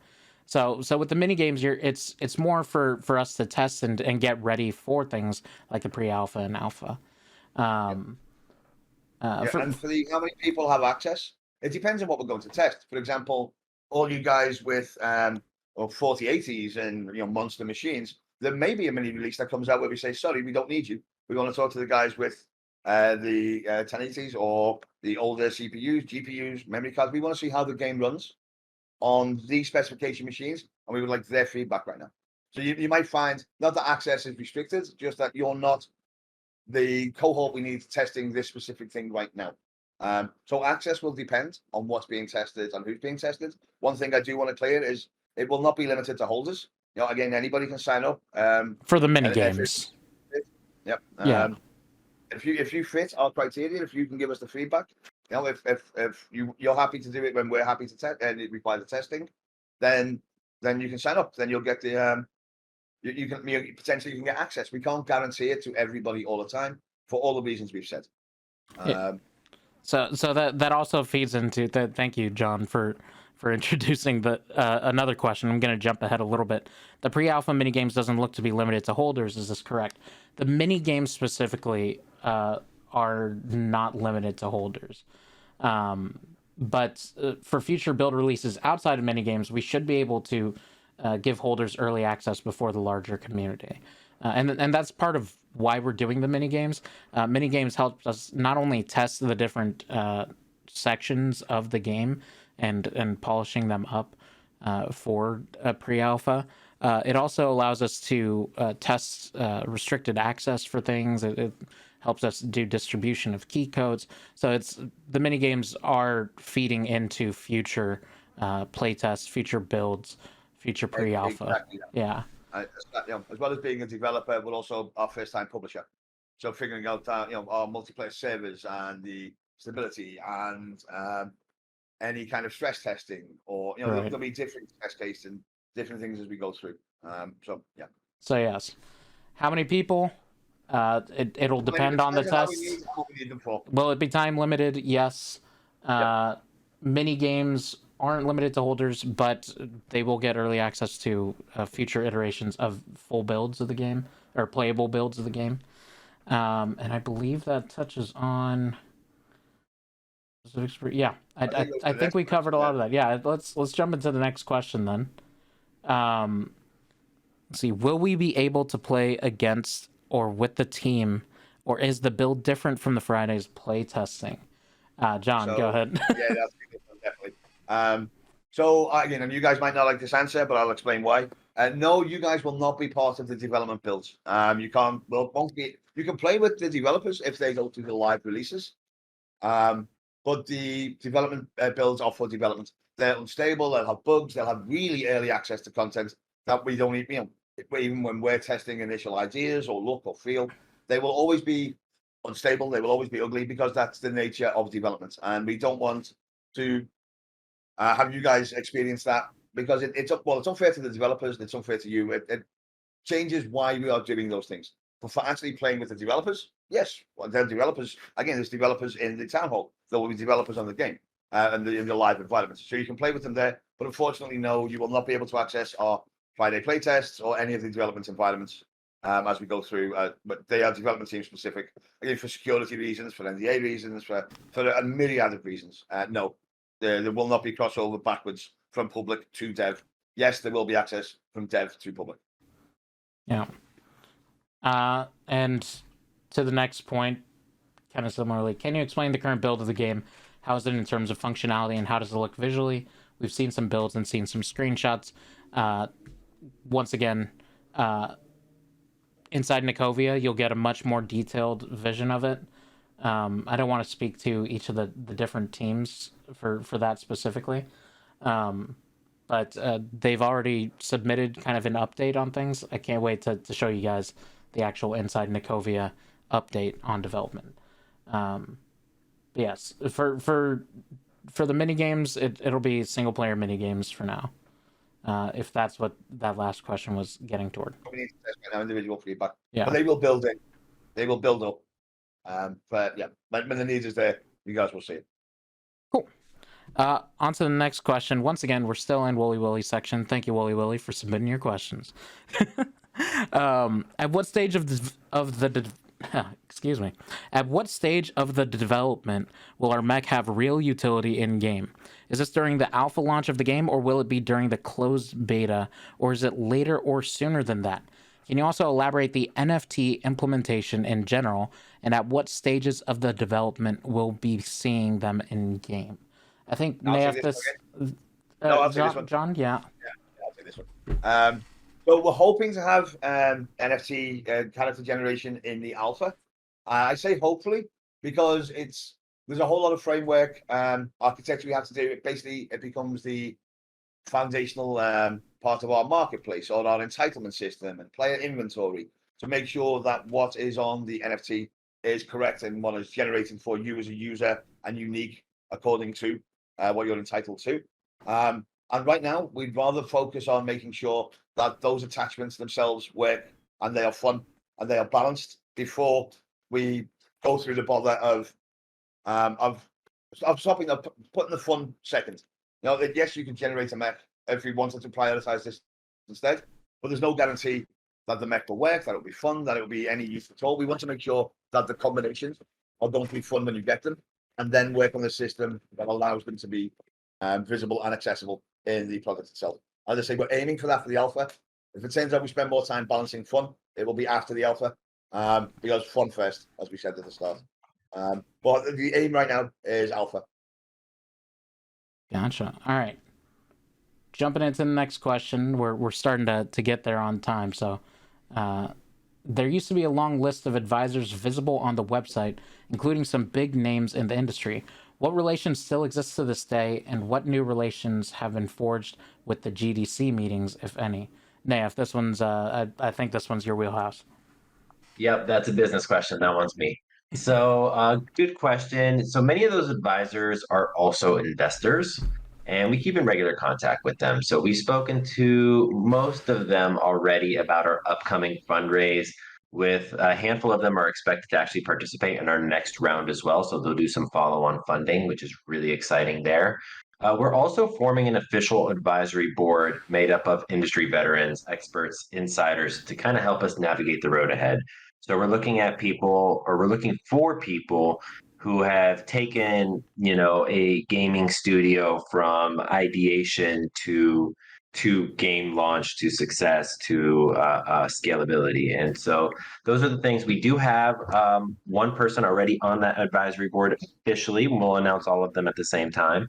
So with the mini games, it's more for us to test and get ready for things like the pre-alpha and alpha. And for how many people have access, it depends on what we're going to test. For example, all you guys with 4080s and monster machines, there may be a mini release that comes out where we say, sorry, we don't need you. We want to talk to the guys with the 1080s or the older CPUs, GPUs, memory cards. We want to see how the game runs on these specification machines, and we would like their feedback right now. So you might find not that access is restricted, just that you're not the cohort we need testing this specific thing right now. So access will depend on what's being tested and who's being tested. One thing I do want to clear is it will not be limited to holders. Again, anybody can sign up for the mini games. Yep. Yeah. If you fit our criteria, if you can give us the feedback, if you're happy to do it when we're happy to test and it requires the testing, then you can sign up. Then you'll get the you can potentially get access. We can't guarantee it to everybody all the time for all the reasons we've said. So that also feeds into that. Thank you, John, for introducing the another question. I'm going to jump ahead a little bit. The pre-alpha mini games doesn't look to be limited to holders. Is this correct? The mini games specifically are not limited to holders. But for future build releases outside of mini games, we should be able to give holders early access before the larger community. And that's part of why we're doing the mini games. Mini games help us not only test the different sections of the game and polishing them up for pre-alpha. It also allows us to test restricted access for things. It helps us do distribution of key codes. So the mini games are feeding into future playtests, future builds, future pre-alpha. Exactly. Yeah. As well as being a developer, we're also our first-time publisher. So figuring out our multiplayer servers and the stability and any kind of stress testing, or Right. there'll be different test cases and different things as we go through. So yeah. So yes, how many people? It'll depend on the tests. Will it be time limited? Yes. Mini games aren't limited to holders, but they will get early access to future iterations of full builds of the game, or playable builds of the game. And I believe that touches on. Yeah, I think we covered a lot of that. Yeah, let's jump into the next question then. Let's see. Will we be able to play against or with the team, or is the build different from the Friday's play testing? John, go ahead. Yeah, that's definitely. So again, and you guys might not like this answer, but I'll explain why. No, you guys will not be part of the development builds. You won't be. You can play with the developers if they go to the live releases. but the development builds are for development. They're unstable. They'll have bugs. They'll have really early access to content that we don't even, even when we're testing initial ideas or look or feel, they will always be unstable. They will always be ugly because that's the nature of development, and we don't want to have you guys experience that because it's unfair to the developers and it's unfair to you. It changes why we are doing those things. But for actually playing with the developers, yes, well, they're developers. Again, there's developers in the town hall. There will be developers on the game and in the live environment. So you can play with them there. But unfortunately, no, you will not be able to access our Friday playtests or any of the development environments as we go through. But they are development team specific. Again, for security reasons, for NDA reasons, for a myriad of reasons. No, there will not be crossover backwards from public to dev. Yes, there will be access from dev to public. Yeah. And to the next point, kind of similarly, can you explain the current build of the game? How is it in terms of functionality and how does it look visually? We've seen some builds and seen some screenshots. Once again, inside Nikovia, you'll get a much more detailed vision of it. I don't want to speak to each of the different teams for that specifically. But they've already submitted kind of an update on things. I can't wait to show you guys the actual Inside Nikovia update on development. Yes, for the minigames, it'll be single player minigames for now. If that's what that last question was getting toward. We need to test right now individual feedback. Yeah. But they will build it. They will build up. But yeah, when the need is there, you guys will see it. Cool. On to the next question. Once again, we're still in Wooly Willy section. Thank you, Wooly Willy, for submitting your questions. At what stage of the excuse me. At what stage of the development will our mech have real utility in game? Is this during the alpha launch of the game, or will it be during the closed beta, or is it later or sooner than that? Can you also elaborate the NFT implementation in general, and at what stages of the development we'll be seeing them in game? I think Nayef, I'll take this one. John, yeah. I'll take this one. So we're hoping to have NFT character generation in the alpha. I say hopefully because there's a whole lot of framework architecture we have to do. It becomes the foundational part of our marketplace or our entitlement system and player inventory to make sure that what is on the NFT is correct and what is generated for you as a user and unique according to what you're entitled to. And right now, we'd rather focus on making sure that those attachments themselves work and they are fun and they are balanced before we go through the bother of putting the fun second. You know, yes, you can generate a mech if we wanted to prioritize this instead, but there's no guarantee that the mech will work, that it'll be fun, that it'll be any use at all. We want to make sure that the combinations are going to be fun when you get them, and then work on the system that allows them to be visible and accessible in the product itself. As I say, we're aiming for that for the alpha. If it turns out we spend more time balancing fun, it will be after the alpha, because fun first, as we said at the start. But the aim right now is alpha. Gotcha. All right. Jumping into the next question, we're starting to get there on time. So there used to be a long list of advisors visible on the website, including some big names in the industry. What relations still exist to this day, and what new relations have been forged with the GDC meetings, if any? Nayef, this one's I think this one's your wheelhouse. Yep, that's a business question. That one's me. So, good question. So many of those advisors are also investors, and we keep in regular contact with them. So we've spoken to most of them already about our upcoming fundraise. With a handful of them are expected to actually participate in our next round as well. So they'll do some follow-on funding, which is really exciting there. We're also forming an official advisory board made up of industry veterans, experts, insiders to kind of help us navigate the road ahead. So we're looking for people who have taken, a gaming studio from ideation to game launch to success to scalability. And so those are the things. We do have one person already on that advisory board officially. We'll announce all of them at the same time.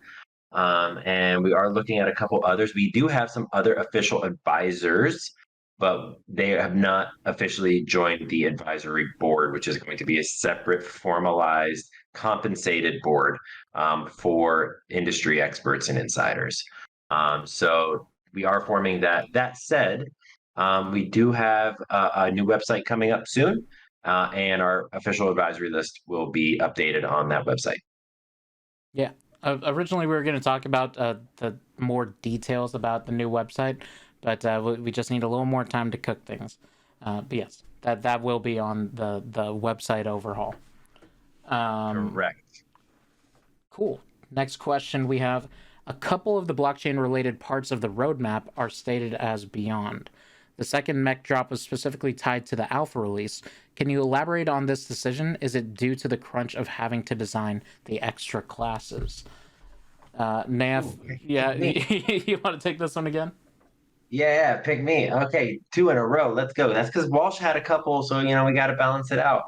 And we are looking at a couple others. We do have some other official advisors, but they have not officially joined the advisory board, which is going to be a separate formalized compensated board for industry experts and insiders. So we are forming that. That said, we do have a new website coming up soon, and our official advisory list will be updated on that website. Yeah. Originally, we were going to talk about the more details about the new website, but we just need a little more time to cook things. But yes, that will be on the website overhaul. Correct. Cool. Next question we have: a couple of the blockchain-related parts of the roadmap are stated as beyond. The second mech drop was specifically tied to the alpha release. Can you elaborate on this decision? Is it due to the crunch of having to design the extra classes? Nayef, yeah, you want to take this one again? Yeah, pick me. Okay, 2 in a row. Let's go. That's because Walsh had a couple, so we got to balance it out.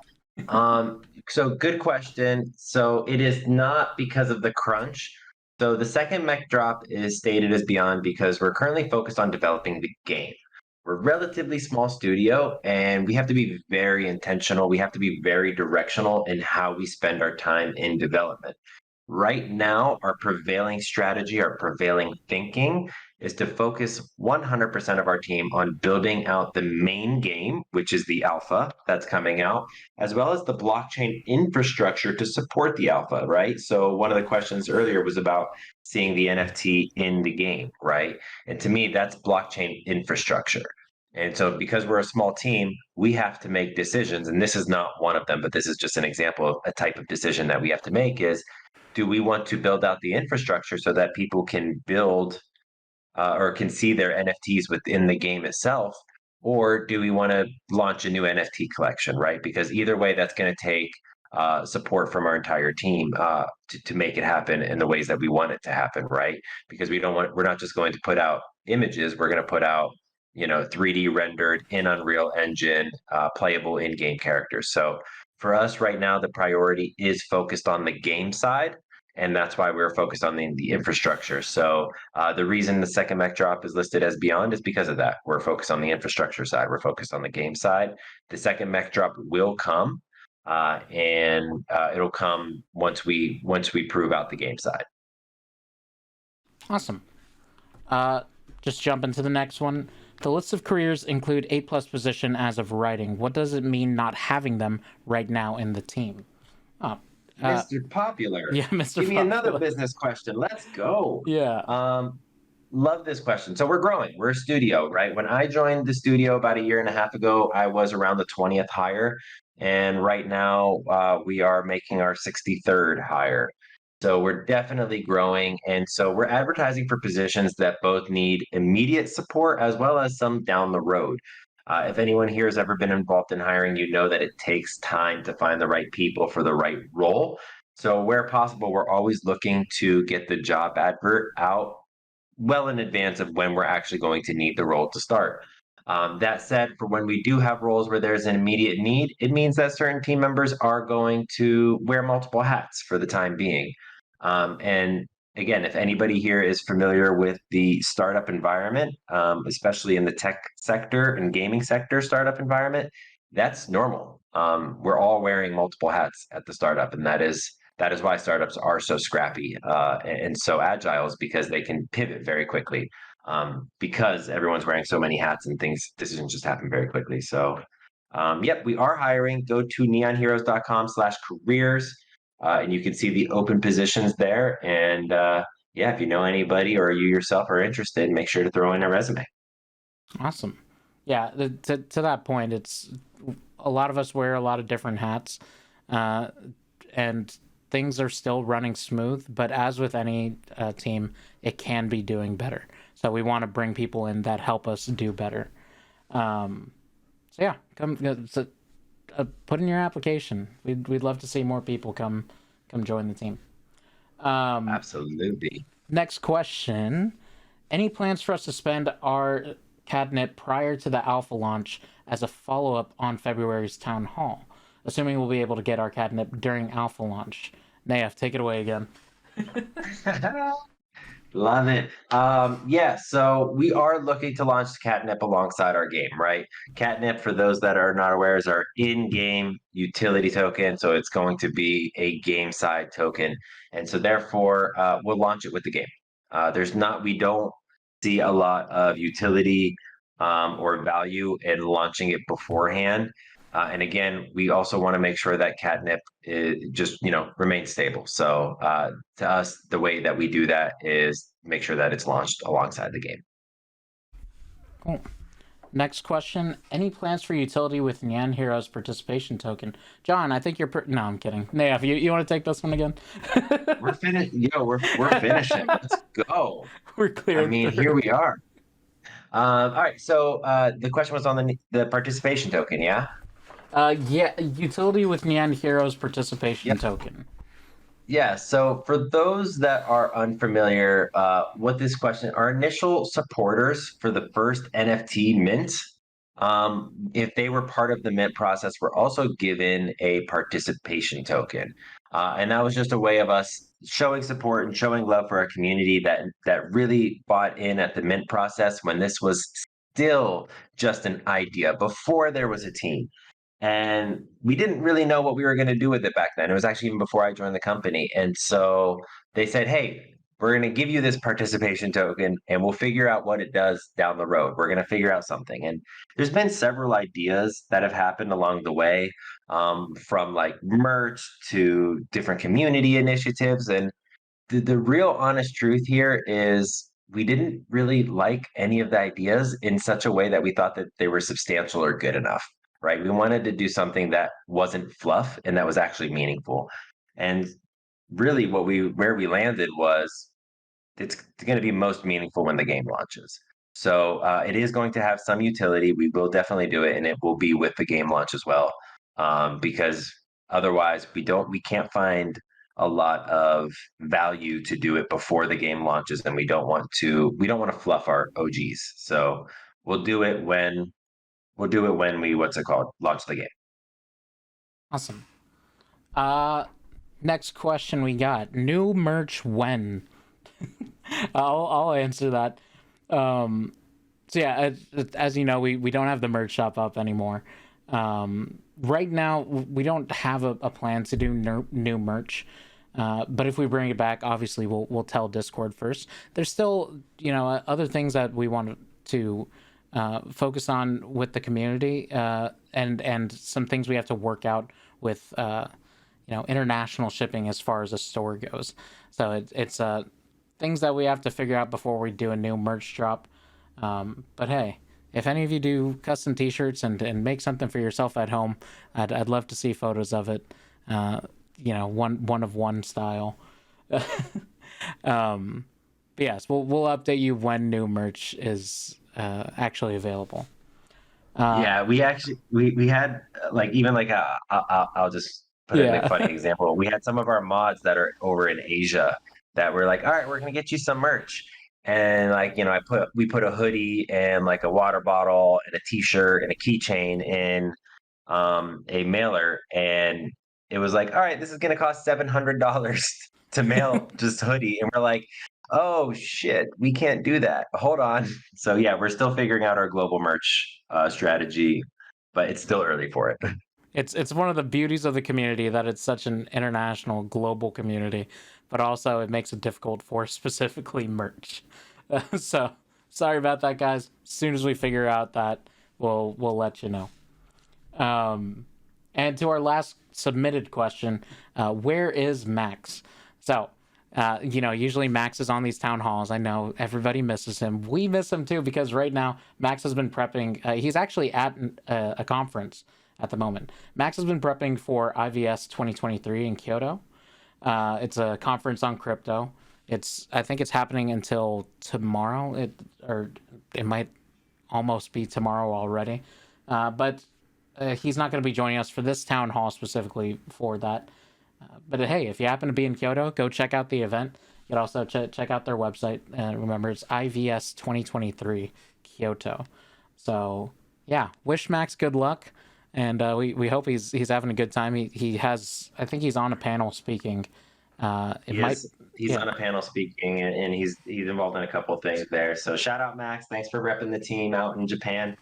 So good question. So it is not because of the crunch. So the second mech drop is stated as beyond because we're currently focused on developing the game. We're a relatively small studio, and we have to be very intentional. We have to be very directional in how we spend our time in development. Right now, our prevailing strategy, our prevailing thinking is to focus 100% of our team on building out the main game, which is the alpha that's coming out, as well as the blockchain infrastructure to support the alpha, right? So one of the questions earlier was about seeing the NFT in the game, right? And to me, that's blockchain infrastructure. And so because we're a small team, we have to make decisions. And this is not one of them, but this is just an example of a type of decision that we have to make is, do we want to build out the infrastructure so that people can build or can see their NFTs within the game itself? Or do we want to launch a new NFT collection, right? Because either way, that's going to take support from our entire team to make it happen in the ways that we want it to happen, right? Because we're not just going to put out images, we're going to put out 3D rendered in Unreal Engine, playable in-game characters. So for us right now, the priority is focused on the game side, and that's why we're focused on the infrastructure. So the reason the second mech drop is listed as beyond is because of that. We're focused on the infrastructure side. We're focused on the game side. The second mech drop will come, and it'll come once we prove out the game side. Awesome. Just jump into the next one. The list of careers include 8+ position as of writing. What does it mean not having them right now in the team? Mr. Popular. Yeah, Mr. Give me Popular. another business question. Let's go. Yeah. Love this question. So we're growing. We're a studio, right? When I joined the studio about a year and a half ago, I was around the 20th hire. And right now, we are making our 63rd hire. So we're definitely growing. And so we're advertising for positions that both need immediate support as well as some down the road. If anyone here has ever been involved in hiring, you know that it takes time to find the right people for the right role. So where possible, we're always looking to get the job advert out well in advance of when we're actually going to need the role to start. That said, for when we do have roles where there's an immediate need, it means that certain team members are going to wear multiple hats for the time being. And again, if anybody here is familiar with the startup environment, especially in the tech sector and gaming sector startup environment, that's normal. We're all wearing multiple hats at the startup, and that is why startups are so scrappy and so agile, is because they can pivot very quickly because everyone's wearing so many hats and decisions just happen very quickly. So, yep, we are hiring. Go to nyanheroes.com/careers. And you can see the open positions there. And yeah, if you know anybody or you yourself are interested, make sure to throw in a resume. Awesome. Yeah, to that point, it's a lot of us wear a lot of different hats, and things are still running smooth. But as with any team, it can be doing better. So we want to bring people in that help us do better. So yeah, put in your application. We'd love to see more people come join the team. Absolutely. Next question: any plans for us to spend our catnip prior to the alpha launch as a follow-up on February's town hall? Assuming we'll be able to get our catnip during alpha launch. Nayef, take it away again. Love it. Yeah, so we are looking to launch Catnip alongside our game, right? Catnip, for those that are not aware, is our in-game utility token. So it's going to be a game side token. And so therefore, we'll launch it with the game. We don't see a lot of utility or value in launching it beforehand. And again, we also want to make sure that Catnip just remains stable. So to us, the way that we do that is make sure that it's launched alongside the game. Cool. Next question. Any plans for utility with Nyan Heroes participation token? John, I think you're... No, I'm kidding. Nayef, you want to take this one again? We're finished. We're finishing. Let's go. We're clear. I mean, here we are. All right. So the question was on the participation token, yeah? Yeah, utility with Nyan Heroes participation Yep. token. Yeah, so for those that are unfamiliar with this question, our initial supporters for the first NFT mint, if they were part of the mint process, were also given a participation token. And that was just a way of us showing support and showing love for our community that really bought in at the mint process when this was still just an idea before there was a team. And we didn't really know what we were going to do with it back then. It was actually even before I joined the company. And so they said, hey, we're going to give you this participation token and we'll figure out what it does down the road. We're going to figure out something. And there's been several ideas that have happened along the way, from like merch to different community initiatives. And the real honest truth here is we didn't really like any of the ideas in such a way that we thought that they were substantial or good enough, right? We wanted to do something that wasn't fluff and that was actually meaningful. And really where we landed was it's going to be most meaningful when the game launches. So it is going to have some utility. We will definitely do it, and it will be with the game launch as well, because otherwise we can't find a lot of value to do it before the game launches, and we don't want to fluff our OGs. So we'll do it when we launch the game. Awesome. Next question we got. New merch when? I'll answer that. So yeah, as you know, we don't have the merch shop up anymore. Right now, we don't have a plan to do new merch. But if we bring it back, obviously we'll tell Discord first. There's still other things that we want to focus on with the community, and some things we have to work out with international shipping as far as a store goes. So it's things that we have to figure out before we do a new merch drop. But hey, if any of you do custom T-shirts and make something for yourself at home, I'd love to see photos of it. One of one style. But yes, we'll update you when new merch is actually available. Yeah, we actually we had like even like I'll just put in a funny example. We had some of our mods that are over in Asia that were like, all right, we're gonna get you some merch. And like, we put a hoodie and like a water bottle and a t-shirt and a keychain in a mailer, and it was like, all right, this is gonna cost $700 to mail just hoodie. And we're like, oh shit, we can't do that. Hold on. So yeah, we're still figuring out our global merch strategy, but it's still early for it. It's one of the beauties of the community that it's such an international, global community, but also it makes it difficult for specifically merch. So sorry about that, guys. As soon as we figure out that, we'll let you know. And to our last submitted question, where is Max? So, usually Max is on these town halls. I know everybody misses him. We miss him too, because right now Max has been prepping. He's actually at a conference at the moment. Max has been prepping for IVS 2023 in Kyoto. It's a conference on crypto. I think it's happening until tomorrow. It might almost be tomorrow already. But he's not going to be joining us for this town hall specifically for that. But hey, if you happen to be in Kyoto, go check out the event. You can also check out their website. And remember, it's IVS 2023 Kyoto. So yeah, wish Max good luck. And we hope he's having a good time. He has, I think he's on a panel speaking. he's on a panel speaking, and he's involved in a couple of things there. So shout out Max, thanks for repping the team out in Japan.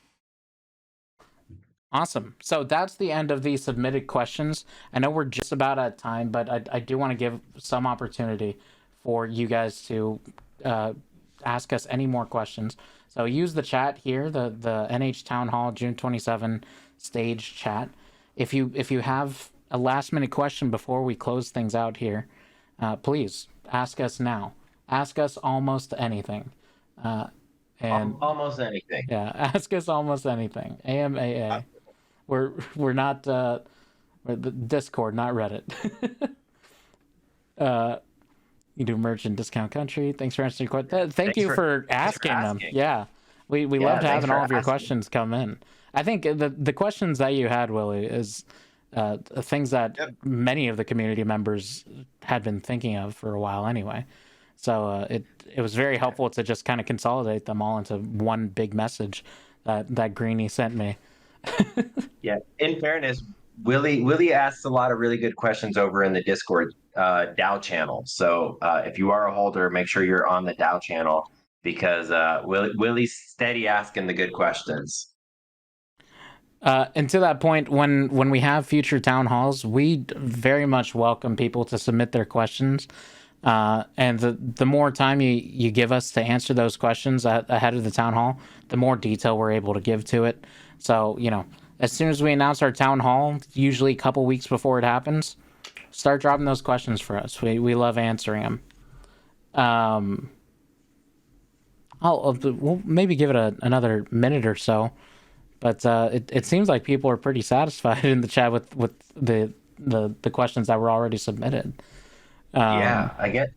Awesome. So that's the end of the submitted questions. I know we're just about at time, but I do want to give some opportunity for you guys to ask us any more questions. So use the chat here, the NH Town Hall June 27 stage chat. If you have a last minute question before we close things out here, please ask us now. Ask us almost anything. And almost anything. Yeah, ask us almost anything. AMAA. We're not we're the Discord, not Reddit. You do merchant discount country. Thanks for answering your question. Thank you for asking them. Yeah, we loved having all of your questions come in. I think the questions that you had, Willie, is things that many of the community members had been thinking of for a while anyway. So it was very helpful to just kind of consolidate them all into one big message that Greenie sent me. Yeah, in fairness, Willie asks a lot of really good questions over in the Discord DAO channel. So if you are a holder, make sure you're on the DAO channel, because Willie's steady asking the good questions. And to that point, when we have future town halls, we very much welcome people to submit their questions. And the more time you give us to answer those questions ahead of the town hall, the more detail we're able to give to it. So, as soon as we announce our town hall, usually a couple weeks before it happens, start dropping those questions for us. We love answering them. We'll maybe give it another minute or so, but it seems like people are pretty satisfied in the chat with the questions that were already submitted. Yeah,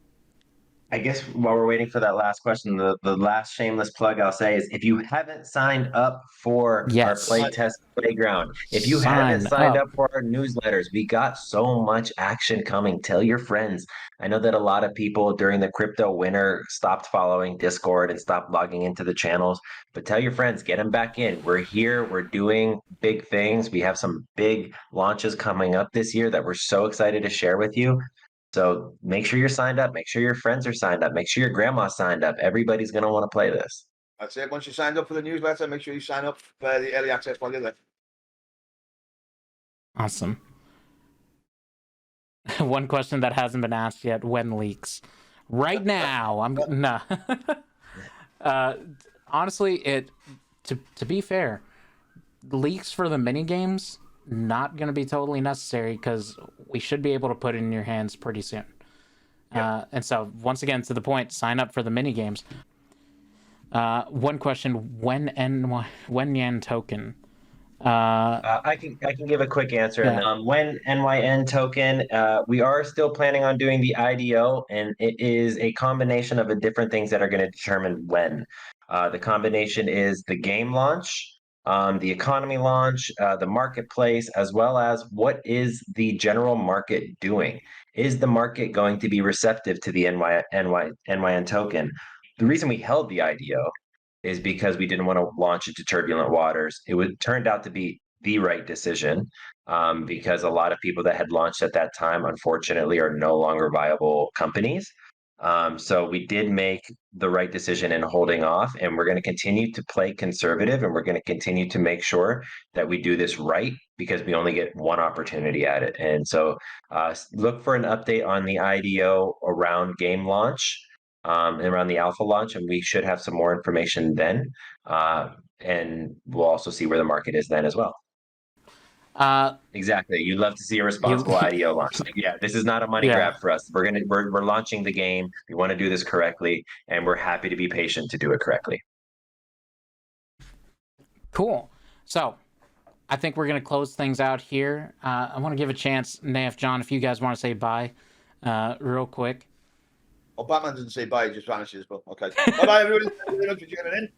I guess while we're waiting for that last question, the last shameless plug I'll say is, if you haven't signed up for our playtest playground, if you haven't signed up for our newsletters, we got so much action coming. Tell your friends. I know that a lot of people during the crypto winter stopped following Discord and stopped logging into the channels, but tell your friends, get them back in. We're here. We're doing big things. We have some big launches coming up this year that we're so excited to share with you. So make sure you're signed up. Make sure your friends are signed up. Make sure your grandma's signed up. Everybody's going to want to play this. That's it. Once you signed up for the newsletter, make sure you sign up for the early access while you're there. Awesome. One question that hasn't been asked yet: when leaks? Right now. Honestly, to be fair, leaks for the mini games not going to be totally necessary, because we should be able to put it in your hands pretty soon. And so once again, to the point, sign up for the mini games. One question: when Nyan token? I can give a quick answer. Yeah. When NYN token, we are still planning on doing the IDO, and it is a combination of the different things that are going to determine when. The combination is the game launch, the economy launch, the marketplace, as well as what is the general market doing. Is the market going to be receptive to the NYN token? The reason we held the IDO is because we didn't want to launch into turbulent waters. Turned out to be the right decision, because a lot of people that had launched at that time, unfortunately, are no longer viable companies. So we did make the right decision in holding off, and we're going to continue to play conservative, and we're going to continue to make sure that we do this right, because we only get one opportunity at it. And so look for an update on the IDO around game launch, and around the alpha launch, and we should have some more information then. And we'll also see where the market is then as well. Exactly. You'd love to see a responsible IDO launch. Yeah, this is not a money grab for us. We're launching the game. We want to do this correctly, and we're happy to be patient to do it correctly. Cool. So I think we're going to close things out here. I want to give a chance, Nayef, John, if you guys want to say bye real quick. Oh, Batman doesn't say bye, he just vanishes. But okay. Bye-bye, everybody. Thank you very much for tuning in.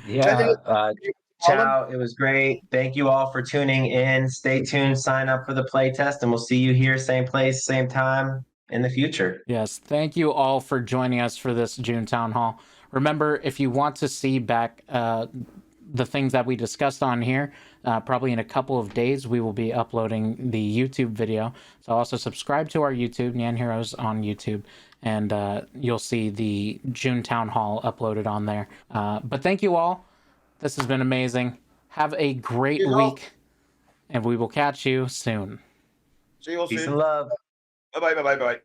Yeah. Ciao. It was great. Thank you all for tuning in. Stay tuned. Sign up for the playtest, and we'll see you here, same place, same time in the future. Yes. Thank you all for joining us for this June Town Hall. Remember, if you want to see back the things that we discussed on here, probably in a couple of days, we will be uploading the YouTube video. So also subscribe to our YouTube, Nyan Heroes on YouTube. and you'll see the June Town Hall uploaded on there. But thank you all. This has been amazing. Have a great week, and we will catch you soon. See you all Peace soon. and love. Bye bye.